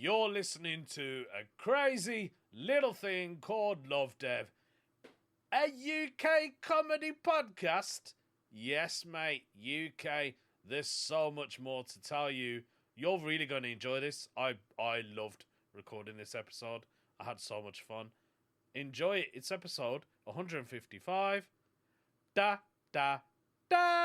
You're listening to a crazy little thing called Love Dev, a UK comedy podcast. Yes, mate, UK. There's so much more to tell you. You're really going to enjoy this. I loved recording this episode. I had so much fun. Enjoy it. It's episode 155. Da da da.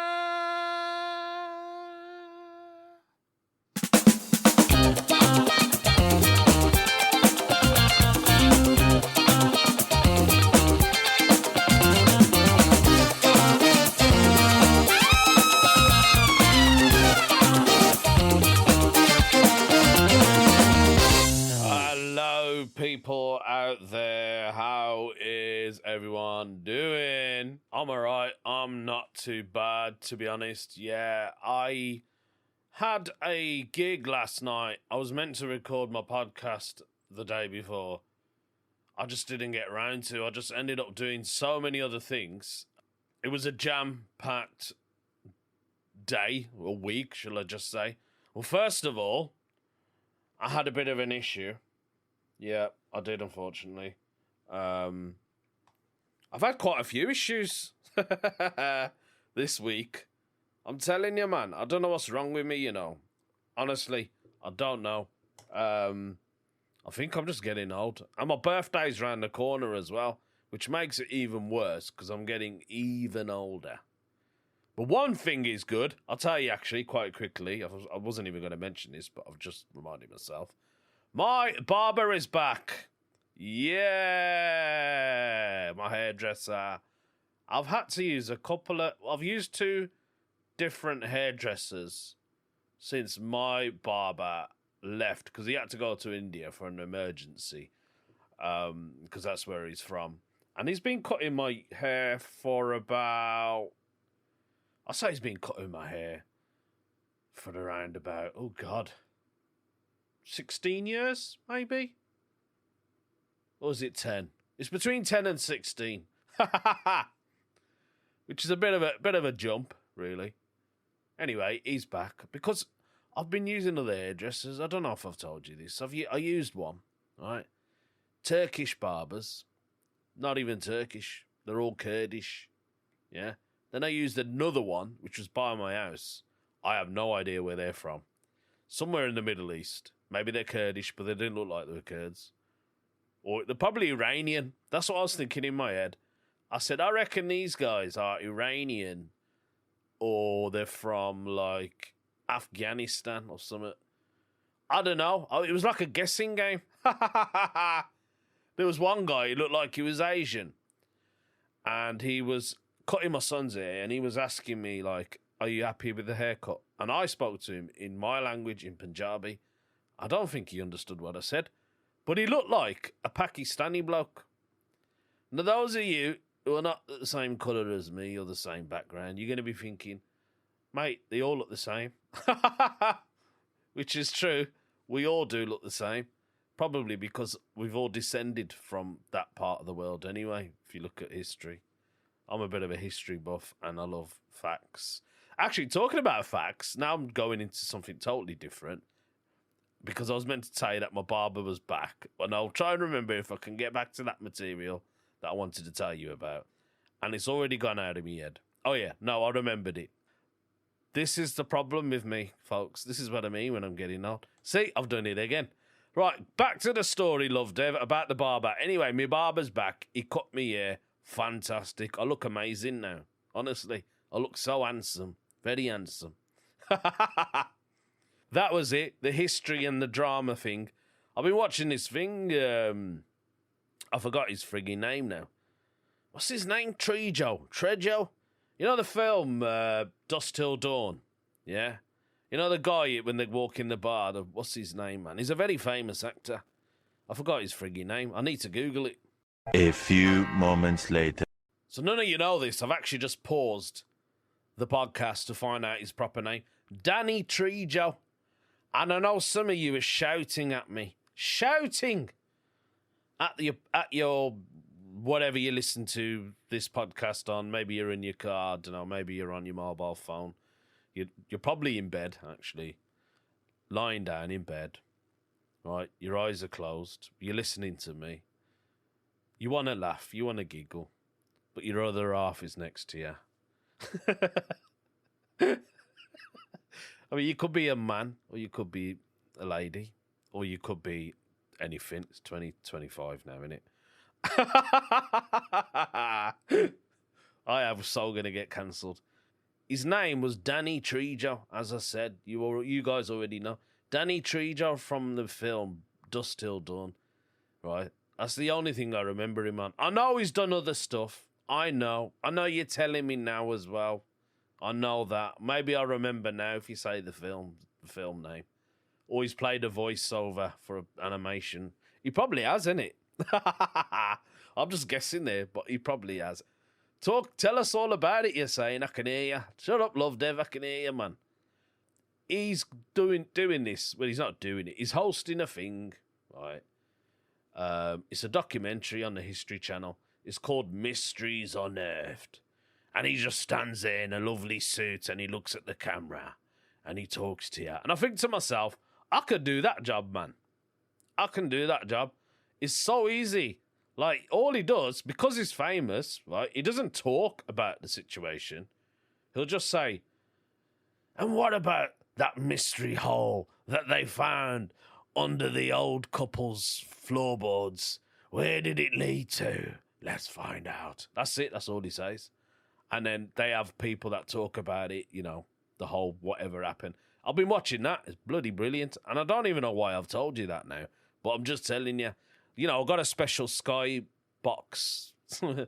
Hello, people out there. How is everyone doing? I'm alright. I'm not too bad, to be honest. Yeah, I had a gig last night. I was meant to record my podcast the day before. I just didn't get around to. I just ended up doing so many other things. It was a jam-packed day, or week, shall I just say. Well, first of all, I had a bit of an issue. Yeah, I did, unfortunately. I've had quite a few issues this week. I'm telling you, man. I don't know what's wrong with me, you know. Honestly, I don't know. I think I'm just getting old. And my birthday's around the corner as well, which makes it even worse because I'm getting even older. But one thing is good. I'll tell you, actually, quite quickly. I wasn't even going to mention this, but I've just reminded myself. My barber is back. Yeah, my hairdresser. I've had to use I've used two different hairdressers since my barber left because he had to go to India for an emergency because that's where he's from. And he's been cutting my hair for about... I'll say he's been cutting my hair for around about, 16 years, maybe? Or is it 10? It's between 10 and 16. Which is a bit of a jump, really. Anyway, he's back. Because I've been using other hairdressers. I don't know if I've told you this. I used one, right? Turkish barbers. Not even Turkish. They're all Kurdish. Yeah? Then I used another one, which was by my house. I have no idea where they're from. Somewhere in the Middle East. Maybe they're Kurdish, but they didn't look like they were Kurds. Or they're probably Iranian. That's what I was thinking in my head. I said, I reckon these guys are Iranian. Or they're from, like, Afghanistan or something. I don't know. It was like a guessing game. There was one guy, he looked like he was Asian. And he was cutting my son's hair, and he was asking me, like, are you happy with the haircut? And I spoke to him in my language, in Punjabi. I don't think he understood what I said. But he looked like a Pakistani bloke. Now, those of you who are not the same colour as me or the same background, you're going to be thinking, mate, they all look the same. Which is true. We all do look the same. Probably because we've all descended from that part of the world anyway, if you look at history. I'm a bit of a history buff and I love facts. Actually, talking about facts, now I'm going into something totally different because I was meant to tell you that my barber was back, and I'll try and remember if I can get back to that material that I wanted to tell you about, and it's already gone out of my head. Oh yeah, no, I remembered it. This is the problem with me, folks. This is what I mean when I'm getting old. See, I've done it again. Right, back to the story, Love Dev, about the barber. Anyway, my barber's back. He cut me hair. Fantastic. I look amazing now. Honestly, I look so handsome. Very handsome. That was it. The history and the drama thing. I've been watching this thing. I forgot his frigging name now. What's his name? Trejo? You know the film Dusk Till Dawn? Yeah? You know the guy when they walk in the bar? What's his name, man? He's a very famous actor. I forgot his frigging name. I need to Google it. A few moments later. So none of you know this. I've actually just paused the podcast to find out his proper name. Danny Trejo. And I know some of you are shouting at me. Shouting at your whatever you listen to this podcast on. Maybe you're in your car. I don't know. Maybe you're on your mobile phone. You're probably in bed, actually. Lying down in bed. right? Your eyes are closed. You're listening to me. You want to laugh. You want to giggle. But your other half is next to you. I mean, you could be a man, or you could be a lady, or you could be anything. It's 2025 now, isn't it? I am so going to get cancelled. His name was Danny Trejo, as I said. You guys already know. Danny Trejo from the film Dusk Till Dawn, right? That's the only thing I remember him on. I know he's done other stuff. I know you're telling me now as well. I know that. Maybe I'll remember now if you say the film name. Or he's played a voiceover for an animation. He probably has, isn't it? I'm just guessing there, but he probably has. Tell us all about it, you're saying. I can hear you. Shut up, Love Dev. I can hear you, man. He's doing this. Well, he's not doing it. He's hosting a thing, right? It's a documentary on the History Channel. It's called Mysteries Unearthed. And he just stands there in a lovely suit and he looks at the camera and he talks to you. And I think to myself, I could do that job, man. I can do that job. It's so easy. Like, all he does, because he's famous, right, he doesn't talk about the situation. He'll just say, and what about that mystery hole that they found under the old couple's floorboards? Where did it lead to? Let's find out. That's it. That's all he says. And then they have people that talk about it, you know, the whole whatever happened. I've been watching that. It's bloody brilliant. And I don't even know why I've told you that now. But I'm just telling you. You know, I've got a special Sky box. Some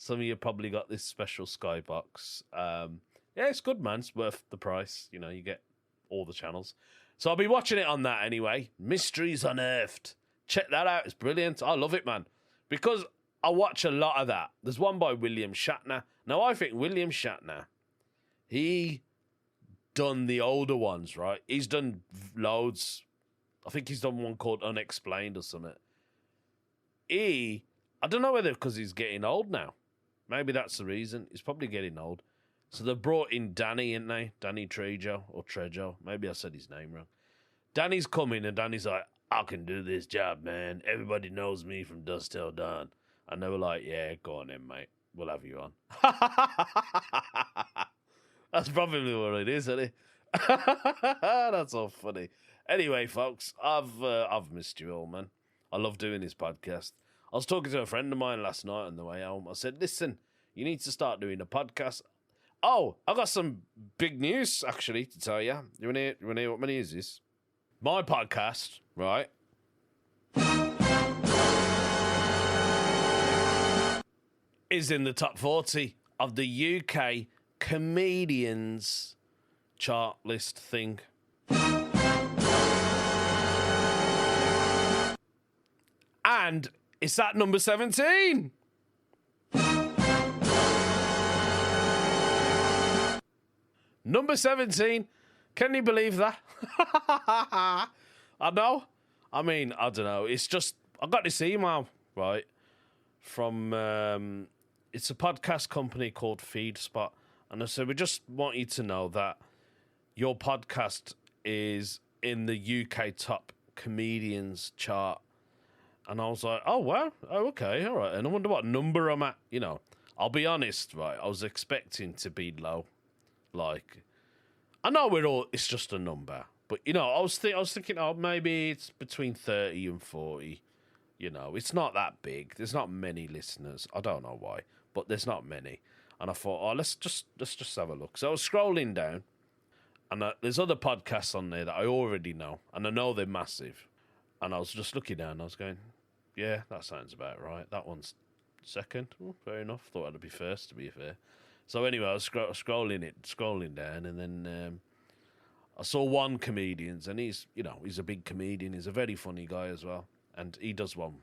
of you probably got this special Sky box. Yeah, it's good, man. It's worth the price. You know, you get all the channels. So I'll be watching it on that anyway. Mysteries Unearthed. Check that out. It's brilliant. I love it, man. Because I watch a lot of that. There's one by William Shatner. Now, I think William Shatner, he done the older ones, right? He's done loads. I think he's done one called Unexplained or something. I don't know whether because he's getting old now. Maybe that's the reason. He's probably getting old. So they've brought in Danny, ain't they? Danny Trejo or Trejo. Maybe I said his name wrong. Danny's coming and Danny's like, I can do this job, man. Everybody knows me from Dusk Till Dawn. And they were like, yeah, go on in, mate. We'll have you on. That's probably what it is, isn't it? That's all funny. Anyway, folks, I've missed you all, man. I love doing this podcast. I was talking to a friend of mine last night on the way home. I said, listen, you need to start doing a podcast. Oh, I got some big news, actually, to tell you. You want to hear what my news is? My podcast, right, is in the top 40 of the UK comedians chart list thing. And it's at number 17. Number 17. Can you believe that? I know. I mean, I don't know. It's just, I got this email, right, from, it's a podcast company called FeedSpot. And I said, we just want you to know that your podcast is in the UK top comedians chart. And I was like, oh, well, oh, okay, all right. And I wonder what number I'm at. You know, I'll be honest, right? I was expecting to be low. Like, I know it's just a number. But, you know, I was thinking, oh, maybe it's between 30 and 40. You know, it's not that big. There's not many listeners. I don't know why, but there's not many. And I thought, oh, let's just have a look. So I was scrolling down, and there's other podcasts on there that I already know, and I know they're massive. And I was just looking down, and I was going, yeah, that sounds about right. That one's second. Oh, fair enough. Thought I'd be first, to be fair. So anyway, I was scrolling down, and then I saw one comedian, and he's a big comedian. He's a very funny guy as well, and he does one.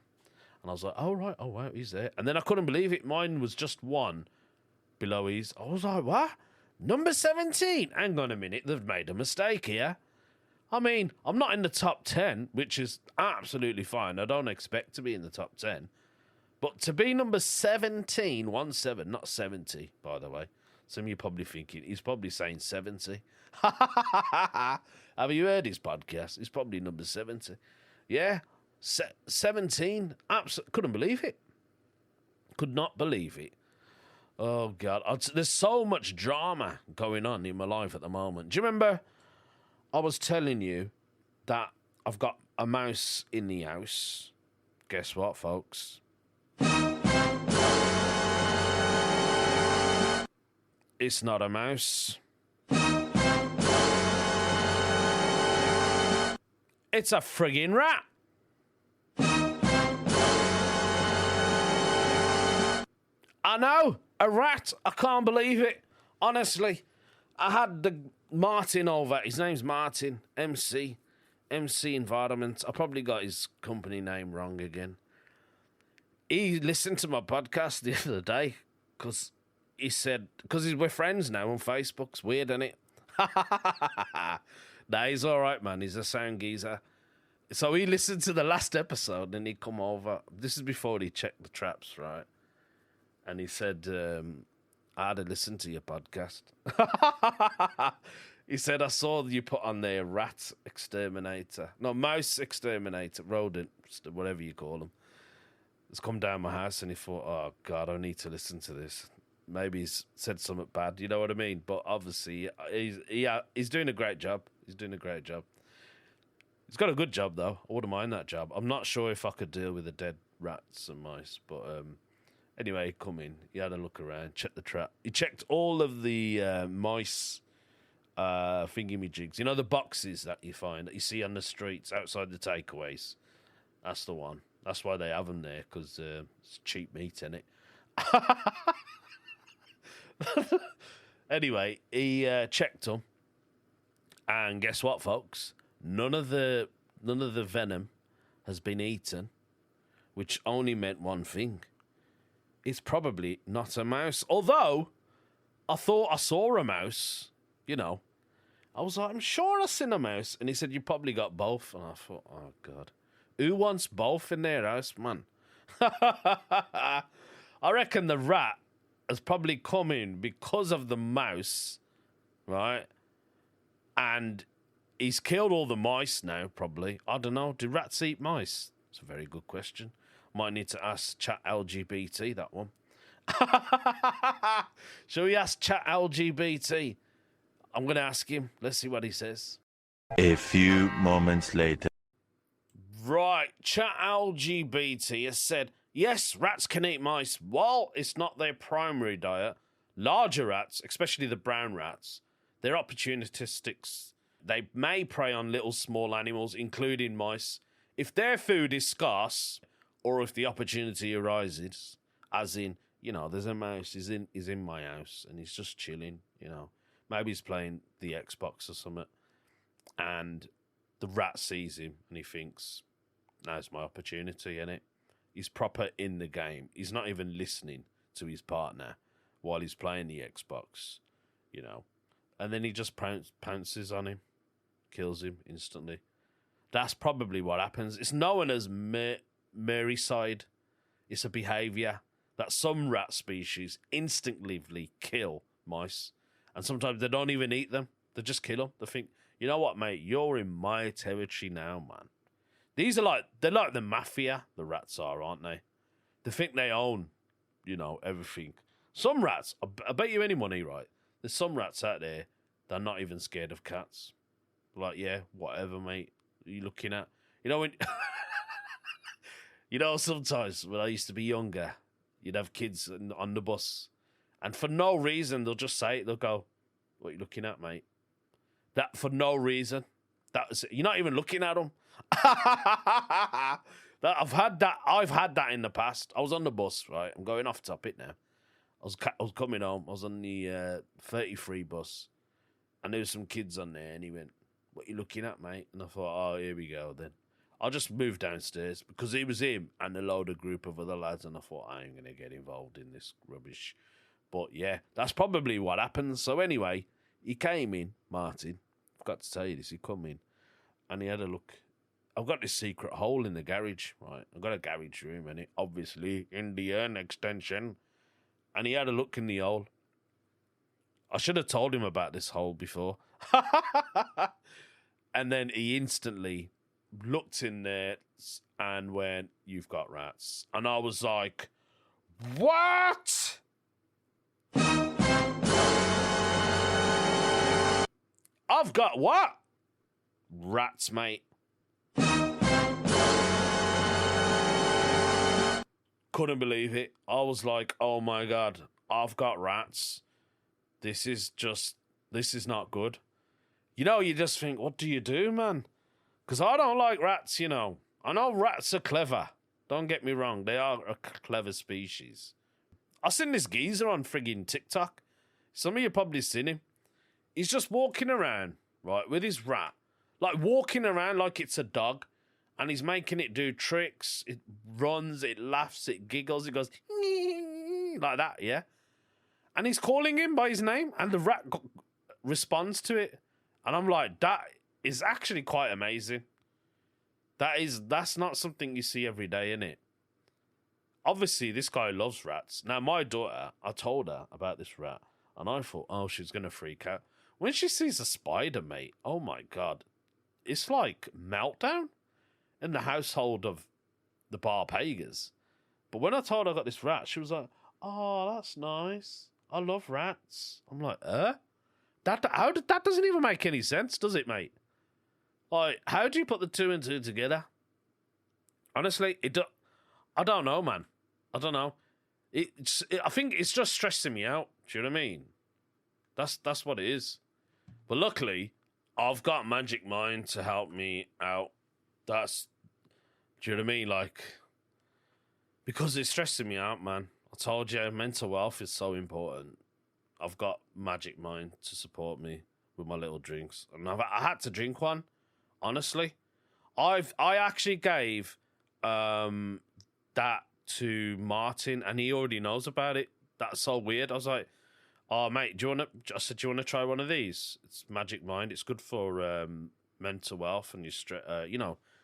And I was like, oh, right, oh, wow, he's there. And then I couldn't believe it. Mine was just one below his. I was like, what? Number 17? Hang on a minute, they've made a mistake here. I mean, I'm not in the top 10, which is absolutely fine. I don't expect to be in the top 10. But to be number 17, 17, not 70, by the way. Some of you probably thinking, he's probably saying 70. Have you heard his podcast? He's probably number 70. Yeah, 17. Couldn't believe it. Could not believe it. Oh, God. There's so much drama going on in my life at the moment. Do you remember I was telling you that I've got a mouse in the house? Guess what, folks? It's not a mouse. It's a friggin' rat. I know, a rat. I can't believe it. Honestly, I had the Martin over. His name's Martin, MC Environment. I probably got his company name wrong again. He listened to my podcast the other day because he said, because we're friends now on Facebook. It's weird, isn't it? Nah, he's all right, man. He's a sound geezer. So he listened to the last episode and he come over. This is before he checked the traps, right? And he said, I had to listen to your podcast. He said, I saw you put on there rat exterminator. No, mouse exterminator, rodent, whatever you call them. It's come down my house and he thought, oh, God, I need to listen to this. Maybe he's said something bad, you know what I mean? But obviously, he's doing a great job. He's doing a great job. He's got a good job, though. I wouldn't mind that job. I'm not sure if I could deal with the dead rats and mice, but anyway, he come in. He had a look around, checked the trap. He checked all of the mice thingy-me-jigs. You know, the boxes that you find, that you see on the streets outside the takeaways? That's the one. That's why they have them there, because it's cheap meat, innit? Anyway, he checked them. And guess what, folks? None of the venom has been eaten, which only meant one thing. It's probably not a mouse. Although, I thought I saw a mouse, you know. I was like, I'm sure I seen a mouse. And he said, you probably got both. And I thought, oh, God. Who wants both in their house, man? I reckon the rat has probably come in because of the mouse, right? And he's killed all the mice now, probably. I don't know. Do rats eat mice? It's a very good question. Might need to ask Chat LGBT that one. Shall we ask Chat LGBT? I'm going to ask him. Let's see what he says. A few moments later. Right. Chat LGBT has said, yes, rats can eat mice. While it's not their primary diet, larger rats, especially the brown rats, they're opportunistic. They may prey on little small animals, including mice. If their food is scarce, or if the opportunity arises, as in, you know, there's a mouse, he's in my house, and he's just chilling, you know. Maybe he's playing the Xbox or something, and the rat sees him, and he thinks, now's my opportunity, innit? He's proper in the game. He's not even listening to his partner while he's playing the Xbox, you know. And then he just pounces on him, kills him instantly. That's probably what happens. It's known as Merseyside. It's a behaviour that some rat species instinctively kill mice. And sometimes they don't even eat them. They just kill them. They think, you know what, mate? You're in my territory now, man. They're like the mafia, the rats are, aren't they? They think they own, you know, everything. Some rats, I bet you any money, right? There's some rats out there that are not even scared of cats. Like, yeah, whatever, mate. Are you looking at? You know, when... you know, sometimes when I used to be younger, you'd have kids on the bus, and for no reason, they'll just say it. They'll go, what are you looking at, mate? That for no reason. You're not even looking at them. I've had that in the past. I was on the bus, right? I'm going off topic now. I was coming home. I was on the 33 bus, and there was some kids on there, and he went, what are you looking at, mate? And I thought, oh, here we go then. I'll just move downstairs, because it was him and a load of group of other lads, and I thought, I ain't going to get involved in this rubbish. But yeah, that's probably what happens. So anyway, he came in, Martin. I forgot to tell you this. He come in, and he had a look. I've got this secret hole in the garage, right? I've got a garage room, and it obviously Indian extension. And he had a look in the hole. I should have told him about this hole before. And then he instantly looked in there and went, "You've got rats." And I was like, "What?" I've got what? Rats, mate. Couldn't believe it. I was like, "Oh my God, I've got rats. This is not good." You know, you just think, what do you do, man? Because I don't like rats, you know. I know rats are clever. Don't get me wrong. They are a clever species. I seen this geezer on friggin' TikTok. Some of you probably seen him. He's just walking around, right, with his rat. Like, walking around like it's a dog. And he's making it do tricks. It runs, it laughs, it giggles. It goes, like that, yeah? And he's calling him by his name. And the rat responds to it. And I'm like, that is actually quite amazing. That's not something you see every day, innit? Obviously, this guy loves rats. Now, my daughter, I told her about this rat. And I thought, oh, she's going to freak out. When she sees a spider, mate, oh my God. It's like meltdown in the household of the Barpagas. But when I told her I got this rat, she was like, oh, that's nice. I love rats. I'm like, that doesn't even make any sense, does it, mate? Like, how do you put the two and two together? Honestly, I don't know, man. I don't know. I think it's just stressing me out. Do you know what I mean? That's what it is. But luckily, I've got Magic Mind to help me out. Do you know what I mean? Like, because it's stressing me out, man. I told you, mental health is so important. I've got Magic Mind to support me with my little drinks. And I had to drink one, honestly. I actually gave that to Martin, and he already knows about it. That's so weird. I was like, oh, mate, do you want to try one of these? It's Magic Mind. It's good for mental health and your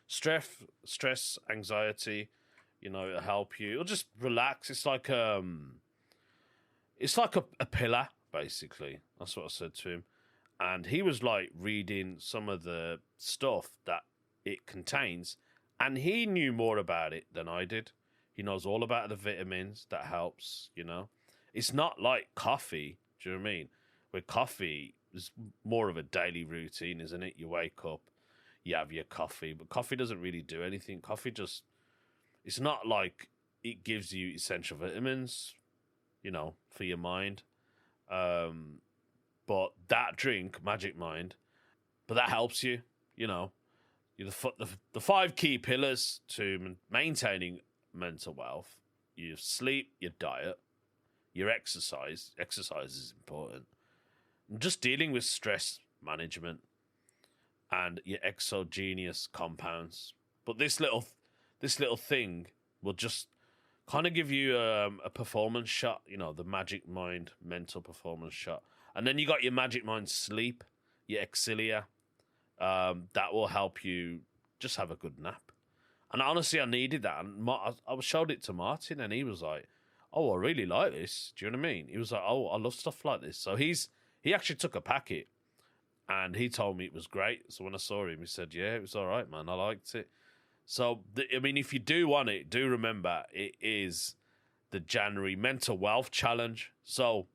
stress, anxiety. You know, it'll help you. It'll just relax. It's like a pillar, basically. That's what I said to him. And he was like reading some of the stuff that it contains, and he knew more about it than I did. He knows all about the vitamins that helps, you know. It's not like coffee, do you know what I mean? Where coffee is more of a daily routine, isn't it? You wake up, you have your coffee, but coffee doesn't really do anything. It's not like it gives you essential vitamins, you know, for your mind. But that drink, Magic Mind, but that helps you, you know. The 5 key pillars to maintaining mental health: your sleep, your diet, your exercise. Exercise is important. And just dealing with stress management and your exogenous compounds. But this little thing will just kind of give you a performance shot, you know, the Magic Mind mental performance shot. And then you got your Magic Mind sleep, your Exilia. That will help you just have a good nap. And honestly, I needed that. And I showed it to Martin, and he was like, oh, I really like this. Do you know what I mean? He was like, oh, I love stuff like this. So he actually took a packet, and he told me it was great. So when I saw him, he said, yeah, it was all right, man. I liked it. So, I mean, if you do want it, do remember it is the January Mental Wealth Challenge. So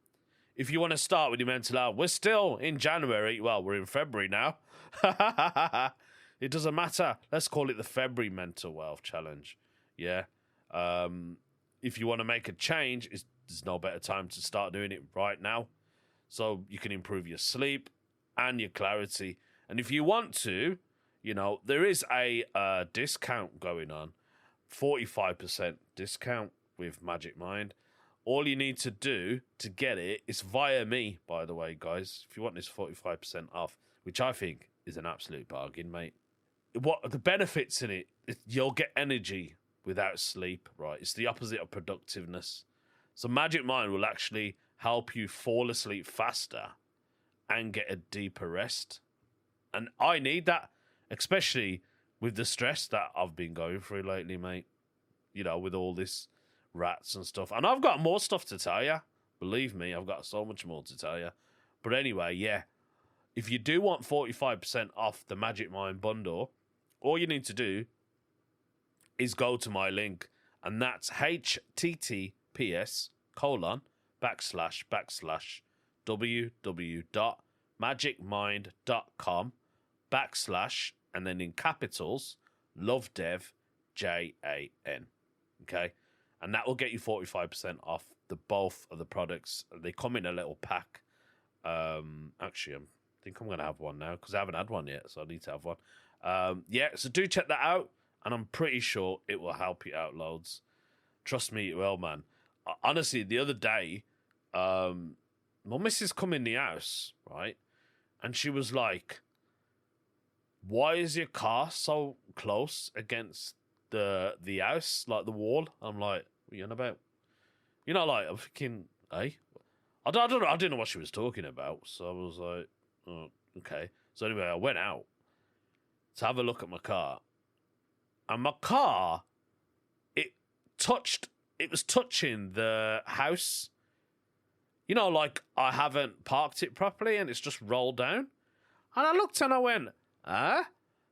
if you want to start with your mental health, we're still in January. Well, we're in February now. It doesn't matter. Let's call it the February Mental Wealth Challenge. Yeah. If you want to make a change, there's no better time to start doing it right now. So you can improve your sleep and your clarity. And if you want to, you know, there is a discount going on, 45% discount with Magic Mind. All you need to do to get it is via me, by the way, guys. If you want this 45% off, which I think is an absolute bargain, mate. What the benefits in it, you'll get energy without sleep, right? It's the opposite of productiveness. So Magic Mind will actually help you fall asleep faster and get a deeper rest. And I need that, especially with the stress that I've been going through lately, mate. You know, with all this rats and stuff. And I've got more stuff to tell you. Believe me, I've got so much more to tell you. But anyway, yeah. If you do want 45% off the Magic Mind bundle, all you need to do is go to my link, and that's https://www.magicmind.com/ and then in capitals lovedev JAN. Okay, and that will get you 45% off the both of the products. They come in a little pack. Actually, I think I'm gonna have one now because I haven't had one yet, so I need to have one. Yeah, so do check that out, and I'm pretty sure it will help you out loads. Trust me, it will, man. Honestly, the other day, my missus come in the house, right, and she was like, "Why is your car so close against the house, like the wall?" I'm like, "What are you on about?" You know, like I'm thinking, hey, I don't know, I didn't know what she was talking about, so I was like, oh, okay. So anyway, I went out to have a look at my car, and my car, it was touching the house. You know, like I haven't parked it properly, and it's just rolled down. And I looked and I went, huh?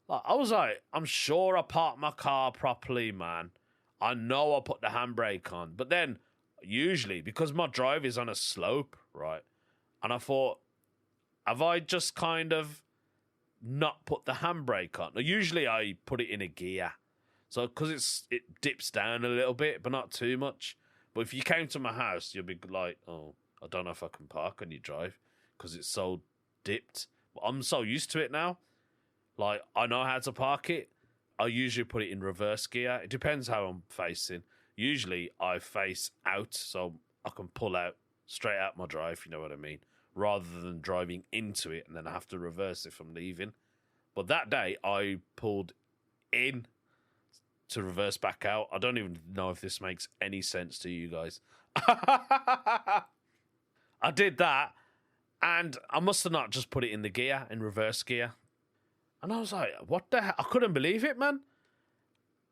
Like, I was like, I'm sure I parked my car properly, man. I know I put the handbrake on. But then, usually, because my drive is on a slope, right? And I thought, have I just kind of not put the handbrake on? Now, usually I put it in a gear. So, because it dips down a little bit, but not too much. But if you came to my house, you'd be like, oh, I don't know if I can park on your drive because it's so dipped. But I'm so used to it now. Like, I know how to park it. I usually put it in reverse gear. It depends how I'm facing. Usually, I face out, so I can pull out straight out my drive, you know what I mean? Rather than driving into it and then I have to reverse if I'm leaving. But that day, I pulled in to reverse back out. I don't even know if this makes any sense to you guys. I did that, and I must have not just put it in the gear, in reverse gear. And I was like, what the hell? I couldn't believe it, man.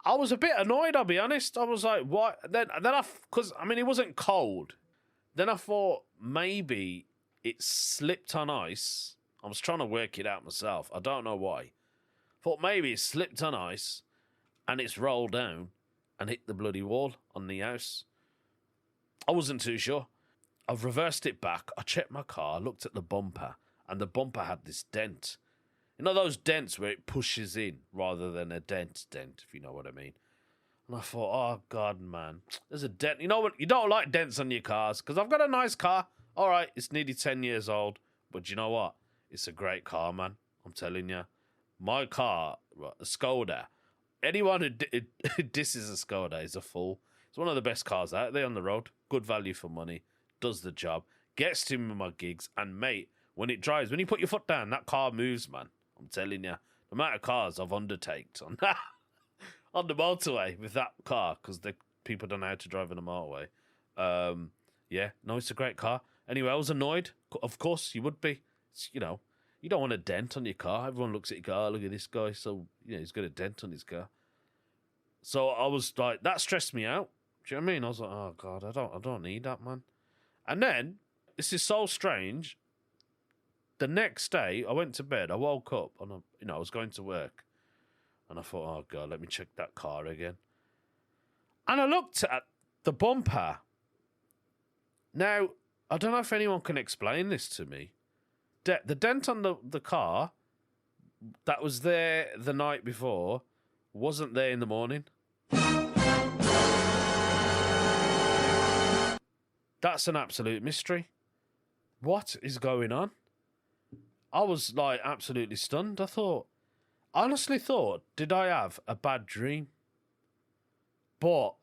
I was a bit annoyed, I'll be honest. I was like, what? Because, I mean, it wasn't cold. Then I thought maybe it slipped on ice. I was trying to work it out myself. I don't know why. Thought maybe it slipped on ice and it's rolled down and hit the bloody wall on the house. I wasn't too sure. I've reversed it back. I checked my car, looked at the bumper, and the bumper had this dent. You know those dents where it pushes in rather than a dent, if you know what I mean. And I thought, oh, God, man, there's a dent. You know what? You don't like dents on your cars because I've got a nice car. All right, it's nearly 10 years old. But you know what? It's a great car, man. I'm telling you. My car, a Skoda, anyone who disses a Skoda is a fool. It's one of the best cars out there on the road. Good value for money. Does the job. Gets to me with my gigs. And, mate, when it drives, when you put your foot down, that car moves, man. I'm telling you, the amount of cars I've undertaked on on the motorway with that car because the people don't know how to drive in a motorway. Yeah, no, it's a great car. Anyway, I was annoyed. Of course, you would be. It's, you know, you don't want a dent on your car. Everyone looks at your car. Look at this guy. So he's got a dent on his car. So I was like, that stressed me out. Do you know what I mean? I was like, oh God, I don't need that, man. And then this is so strange. The next day, I went to bed. I woke up and I was going to work, and I thought, oh God, let me check that car again. And I looked at the bumper. Now, I don't know if anyone can explain this to me. The dent on the car that was there the night before wasn't there in the morning. That's an absolute mystery. What is going on? I was like absolutely stunned. I honestly thought, did I have a bad dream? But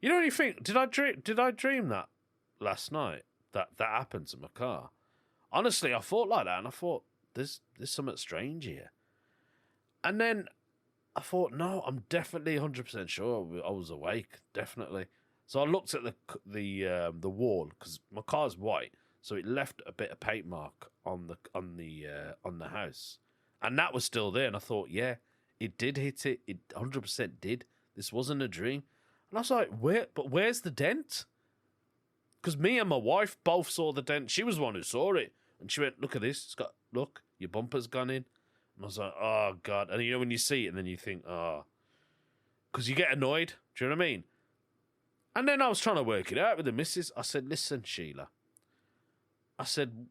you know what you think? Did I dream that last night? That happened to my car. Honestly, I thought like that, and I thought there's something strange here. And then I thought, no, I'm definitely 100% sure I was awake, definitely. So I looked at the wall because my car's white. So it left a bit of paint mark on the house, and that was still there. And I thought, yeah, it did hit it. It 100% did. This wasn't a dream. And I was like, where's the dent? Because me and my wife both saw the dent. She was the one who saw it, and she went, "Look at this. Look, your bumper's gone in." And I was like, oh, God. And, you know, when you see it and then you think, oh. Because you get annoyed. Do you know what I mean? And then I was trying to work it out with the missus. I said, listen, Sheila. I said,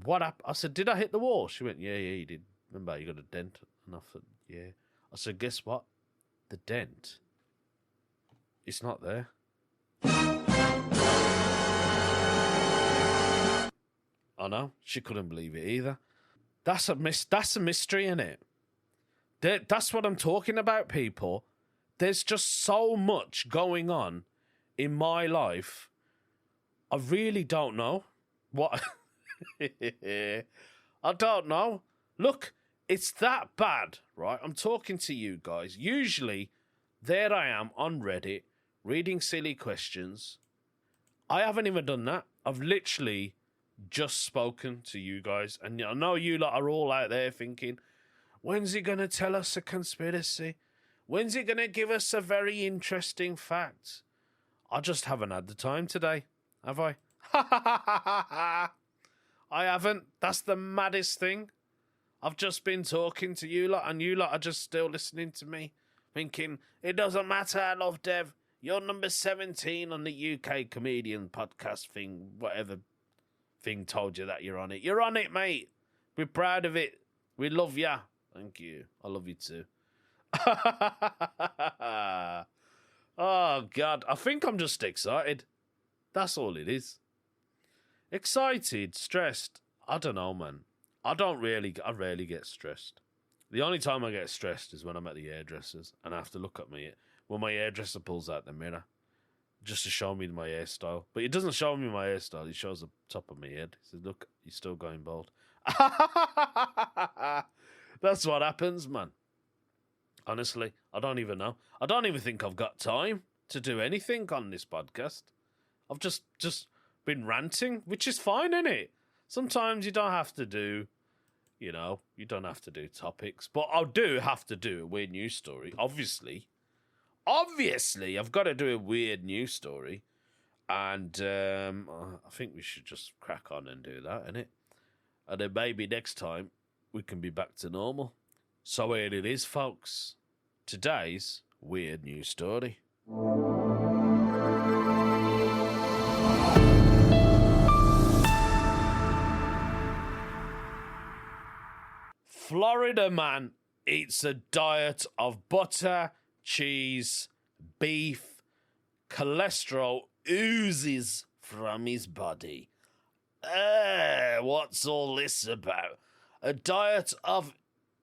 what happened? I said, did I hit the wall? She went, yeah, you did. Remember, you got a dent. And I thought, yeah. I said, guess what? The dent, it's not there. I know. She couldn't believe it either. That's a mystery, innit? That's what I'm talking about, people. There's just so much going on in my life. I really don't know what. I don't know. Look, it's that bad, right? I'm talking to you guys. Usually, there I am on Reddit reading silly questions. I haven't even done that. I've literally just spoken to you guys. And I know you lot are all out there thinking, when's he going to tell us a conspiracy? When's he going to give us a very interesting fact? I just haven't had the time today, have I? I haven't. That's the maddest thing. I've just been talking to you lot, and you lot are just still listening to me, thinking, it doesn't matter, I love Dev. You're number 17 on the UK comedian podcast thing, whatever thing told you that you're on it. You're on it, mate. We're proud of it. We love ya. Thank you. I love you too. Oh, God. I think I'm just excited. That's all it is. Excited, stressed. I don't know, man. I rarely get stressed. The only time I get stressed is when I'm at the hairdresser's and I have to look at me when my hairdresser pulls out the mirror just to show me my hairstyle. But it doesn't show me my hairstyle. He shows the top of my head. He says, look, you're still going bald. That's what happens, man. Honestly, I don't even know. I don't even think I've got time to do anything on this podcast. I've just been ranting, which is fine, isn't it? Sometimes you don't have to do, you don't have to do topics. But I do have to do a weird news story, obviously. Obviously, I've got to do a weird news story. And I think we should just crack on and do that, innit? And then maybe next time we can be back to normal. So here it is, folks. Today's weird news story. Florida man eats a diet of butter, cheese, beef. Cholesterol oozes from his body. What's all this about? A diet of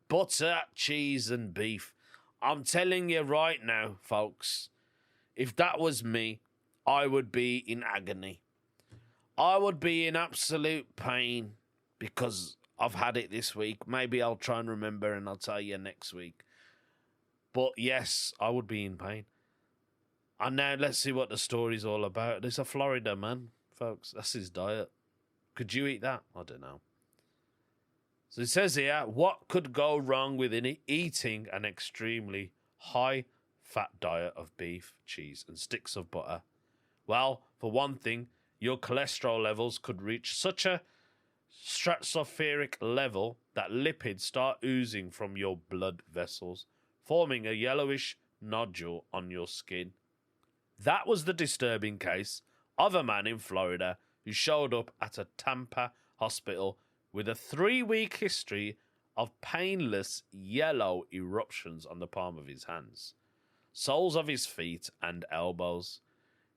butter, cheese, and beef. I'm telling you right now, folks, if that was me, I would be in agony. I would be in absolute pain because I've had it this week. Maybe I'll try and remember and I'll tell you next week. But yes, I would be in pain. And now let's see what the story's all about. There's a Florida man, folks. That's his diet. Could you eat that? I don't know. So it says here, what could go wrong with eating an extremely high-fat diet of beef, cheese, and sticks of butter? Well, for one thing, your cholesterol levels could reach such a stratospheric level that lipids start oozing from your blood vessels, forming a yellowish nodule on your skin. That was the disturbing case of a man in Florida who showed up at a Tampa hospital with a 3-week history of painless yellow eruptions on the palm of his hands, soles of his feet and elbows.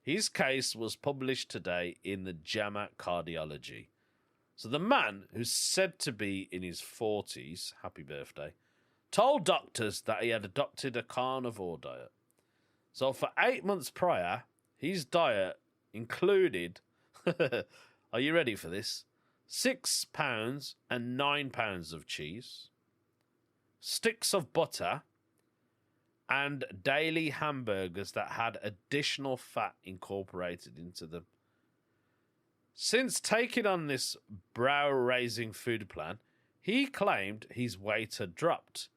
His case was published today in the JAMA Cardiology. So the man, who's said to be in his 40s, happy birthday, told doctors that he had adopted a carnivore diet. So for 8 months prior, his diet included, are you ready for this? 6 pounds and 9 pounds of cheese, sticks of butter, and daily hamburgers that had additional fat incorporated into them. Since taking on this brow-raising food plan, he claimed his weight had dropped,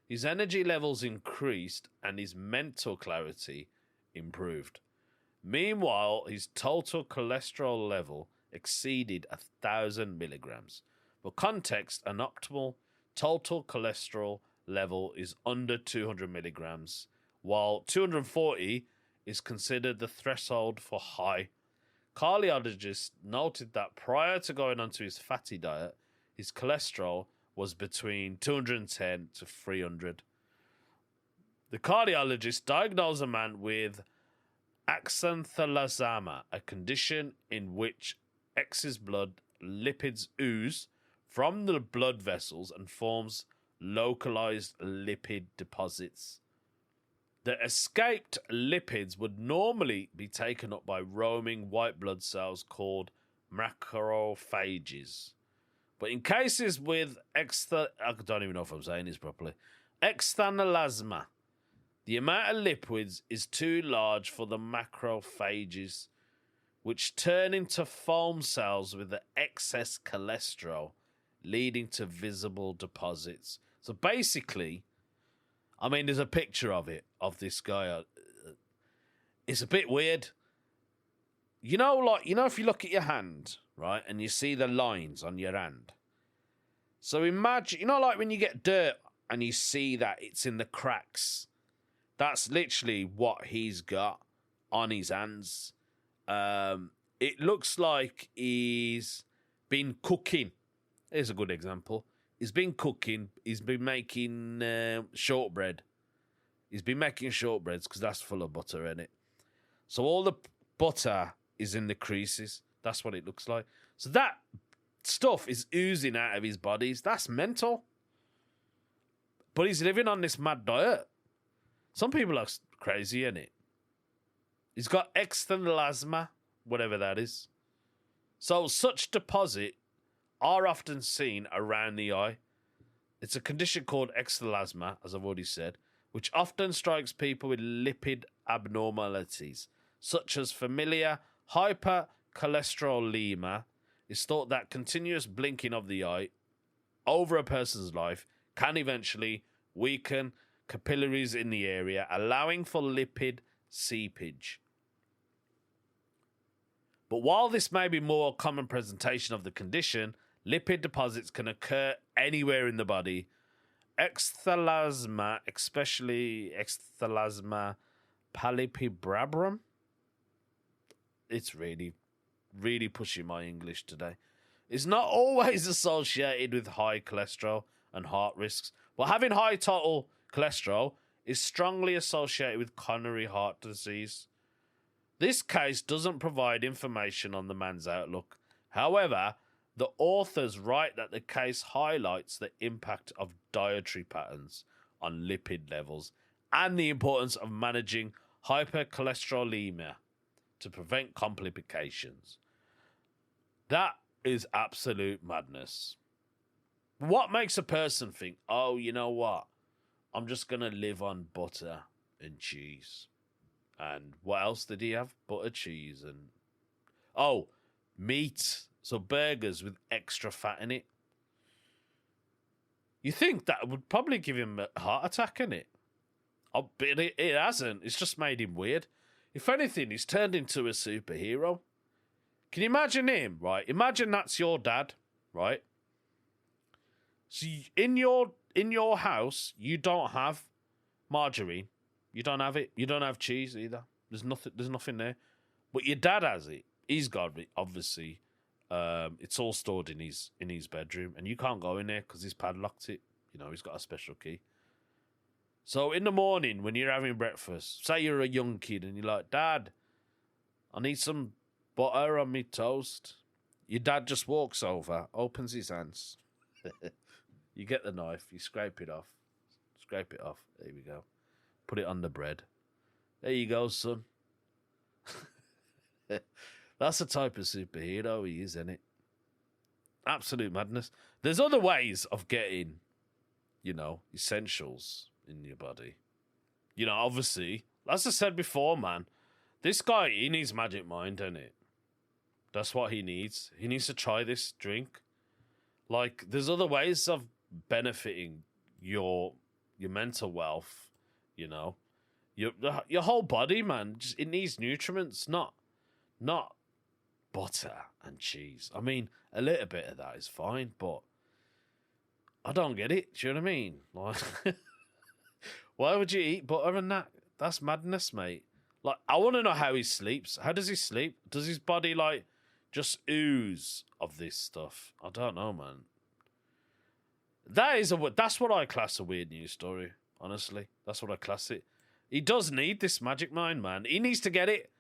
his energy levels increased, and his mental clarity improved. Meanwhile, his total cholesterol level exceeded 1,000 milligrams. For context, an optimal total cholesterol level is under 200 milligrams, while 240 is considered the threshold for high. Cardiologist noted that prior to going onto his fatty diet, his cholesterol was between 210 to 300. The cardiologist diagnosed a man with axanthulazama, a condition in which excess blood lipids ooze from the blood vessels and forms localized lipid deposits. The escaped lipids would normally be taken up by roaming white blood cells called macrophages. But in cases with I don't even know if I'm saying this properly, exthanelasma, the amount of lipids is too large for the macrophages, which turn into foam cells with the excess cholesterol, leading to visible deposits. So basically, I mean, there's a picture of it, of this guy. It's a bit weird. You know, if you look at your hand, right, and you see the lines on your hand. So imagine, like when you get dirt and you see that it's in the cracks. That's literally what he's got on his hands. It looks like he's been cooking. Here's a good example. He's been cooking. He's been making shortbread. He's been making shortbreads because that's full of butter in it. So all the butter is in the creases. That's what it looks like. So that stuff is oozing out of his body. That's mental. But he's living on this mad diet. Some people are crazy, innit? He's got exthanelasma, whatever that is. So such deposit are often seen around the eye. It's a condition called exthanelasma, as I've already said, which often strikes people with lipid abnormalities, such as familiar hypercholesterolemia. It's thought that continuous blinking of the eye over a person's life can eventually weaken capillaries in the area, allowing for lipid seepage. But while this may be more common presentation of the condition, lipid deposits can occur anywhere in the body. Exthalasma, especially exthalasma palpebram. It's really, really pushing my English today. It's not always associated with high cholesterol and heart risks, but having high total cholesterol is strongly associated with coronary heart disease. This case doesn't provide information on the man's outlook. However, the authors write that the case highlights the impact of dietary patterns on lipid levels and the importance of managing hypercholesterolemia to prevent complications. That is absolute madness. What makes a person think, oh, you know what? I'm just going to live on butter and cheese. And what else did he have? Butter, cheese, and... oh, meat. So burgers with extra fat in it. You think that would probably give him a heart attack, innit? Oh, but it hasn't. It's just made him weird. If anything, he's turned into a superhero. Can you imagine him, right? Imagine that's your dad, right? So in your house, you don't have margarine. You don't have it. You don't have cheese either. There's nothing there. But your dad has it. He's got it, obviously. It's all stored in his bedroom, and you can't go in there because he's padlocked it. You know, he's got a special key. So in the morning when you're having breakfast, say you're a young kid and you're like, Dad, I need some butter on me toast. Your dad just walks over, opens his hands. You get the knife, you scrape it off. Scrape it off. There we go. Put it on the bread. There you go, son. That's the type of superhero he is, isn't it? Absolute madness. There's other ways of getting, essentials in your body. Obviously, as I said before, man, this guy, he needs Magic Mind, doesn't it? That's what he needs. He needs to try this drink. Like, there's other ways of benefiting your mental wealth, Your whole body, man, it needs nutriments, not butter and cheese. I mean, a little bit of that is fine, but I don't get it. Do you know what I mean? Like, why would you eat butter and that? That's madness, mate. Like, I want to know how he sleeps. How does he sleep? Does his body, like, just ooze of this stuff? I don't know, man. That's what I class a weird news story, honestly. That's what I class it. He does need this magic mind, man. He needs to get it.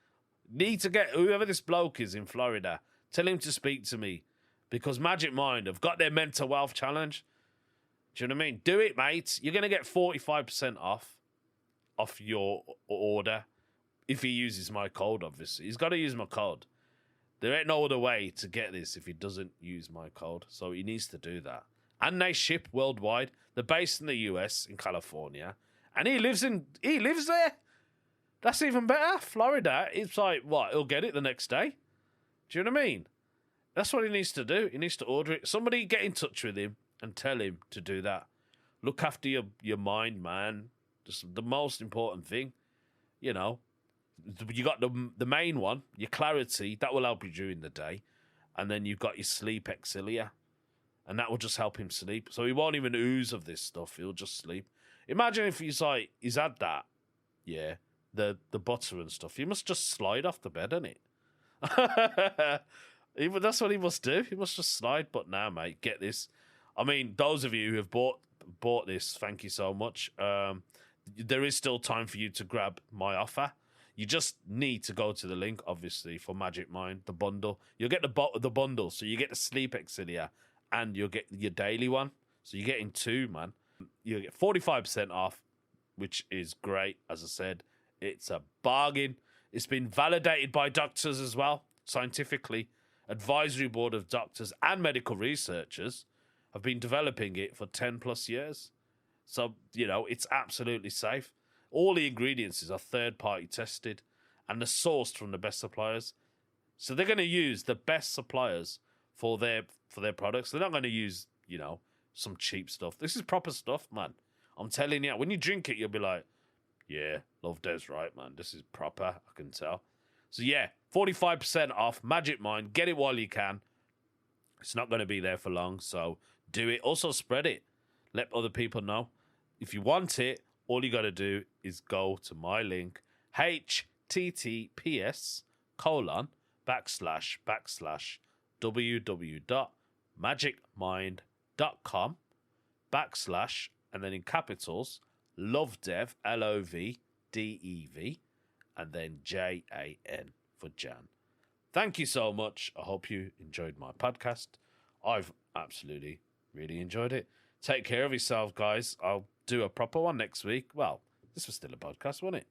Need to get whoever this bloke is in Florida. Tell him to speak to me. Because Magic Mind have got their mental wealth challenge. Do you know what I mean? Do it, mate. You're going to get 45% off your order if he uses my code, obviously. He's got to use my code. There ain't no other way to get this if he doesn't use my code. So he needs to do that. And they ship worldwide. They're based in the US, in California. And he lives there. That's even better. Florida, it's like, what, he'll get it the next day? Do you know what I mean? That's what he needs to do. He needs to order it. Somebody get in touch with him and tell him to do that. Look after your mind, man. Just the most important thing. You know, you got the main one, your clarity. That will help you during the day. And then you've got your sleep exilia. And that will just help him sleep. So he won't even ooze of this stuff. He'll just sleep. Imagine if he's had that. Yeah. The butter and stuff. He must just slide off the bed, innit? That's what he must do. He must just slide. But now, mate, get this. I mean, those of you who have bought this, thank you so much. There is still time for you to grab my offer. You just need to go to the link, obviously, for Magic Mind, the bundle. You'll get the bundle, so you get the Sleep Exilia and you'll get your daily one. So you're getting two, man. You'll get 45% off, which is great. As I said, it's a bargain. It's been validated by doctors as well, scientifically. Advisory board of doctors and medical researchers have been developing it for 10 plus years. So, you know, it's absolutely safe. All the ingredients are third-party tested and they're sourced from the best suppliers. So they're going to use the best suppliers for their products. They're not going to use, you know, some cheap stuff. This is proper stuff, man. I'm telling you, when you drink it, you'll be like, yeah, Love Des right, man. This is proper, I can tell. So yeah, 45% off, Magic Mind. Get it while you can. It's not going to be there for long, so do it. Also spread it. Let other people know. If you want it, all you got to do is go to my link, https://www.magicmind.com/ and then in capitals, Lovedev, LOVDEV, and then JAN for Jan. Thank you so much. I hope you enjoyed my podcast. I've absolutely really enjoyed it. Take care of yourself, guys. I'll do a proper one next week. Well, this was still a podcast, wasn't it?